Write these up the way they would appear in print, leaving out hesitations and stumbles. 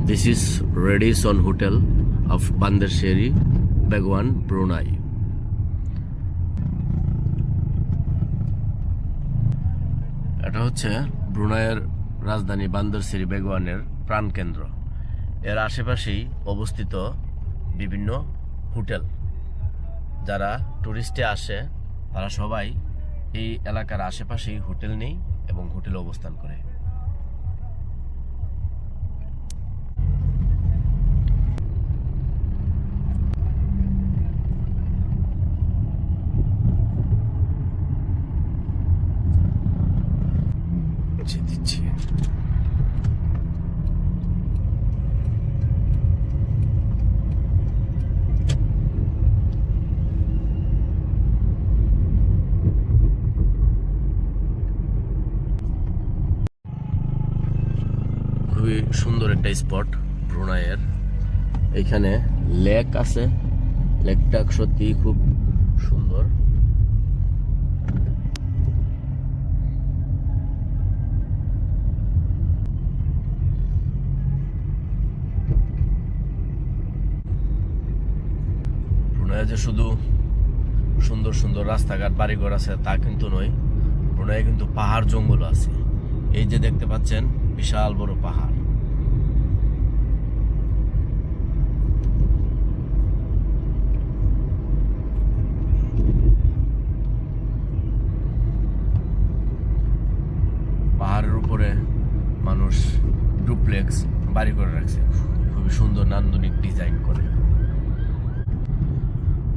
This is Radisson Hotel of Bandar Seri, Beguan, Brunei. এটা হচ্ছে ব্রুনাইয়ের রাজধানী বান্দর সেরি বেগুয়ানের প্রাণকেন্দ্র। এর আশেপাশেই অবস্থিত বিভিন্ন হোটেল। যারা টুরিস্টে আসে তারা সবাই এই এলাকার আশেপাশেই হোটেল নেই এবং হোটেলে অবস্থান করে। দিচ্ছি খুবই সুন্দর একটা স্পট ব্রুনাইয়ের। এখানে লেক আছে, লেকটা সত্যি খুব সুন্দর। ব্রুনাইয়ে যে শুধু সুন্দর সুন্দর রাস্তাঘাট বাড়িঘর আছে তা কিন্তু নয়, ব্রুনাইয়ে কিন্তু পাহাড় জঙ্গল আছে। এই যে দেখতে পাচ্ছেন বিশাল বড় পাহাড়। পাহাড়ের উপরে মানুষ ডুপ্লেক্স বাড়ি করে রাখছে, খুবই সুন্দর নান্দনিক ডিজাইন করে।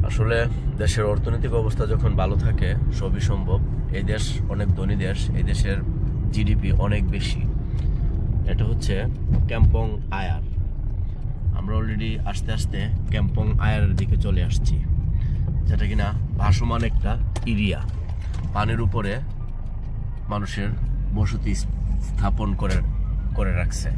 আসলে দেশের অর্থনৈতিক অবস্থা যখন ভালো থাকে সবই সম্ভব। এই দেশ অনেক ধনী দেশ, এই দেশের জিডিপি অনেক বেশি। এটা হচ্ছে ক্যাম্পং আয়ার। আমরা অলরেডি আস্তে আস্তে ক্যাম্পং আয়ারের দিকে চলে আসছি, যেটা কিনা ভাসমান একটা এরিয়া। পানির উপরে মানুষের বসতি স্থাপন করে রাখছে।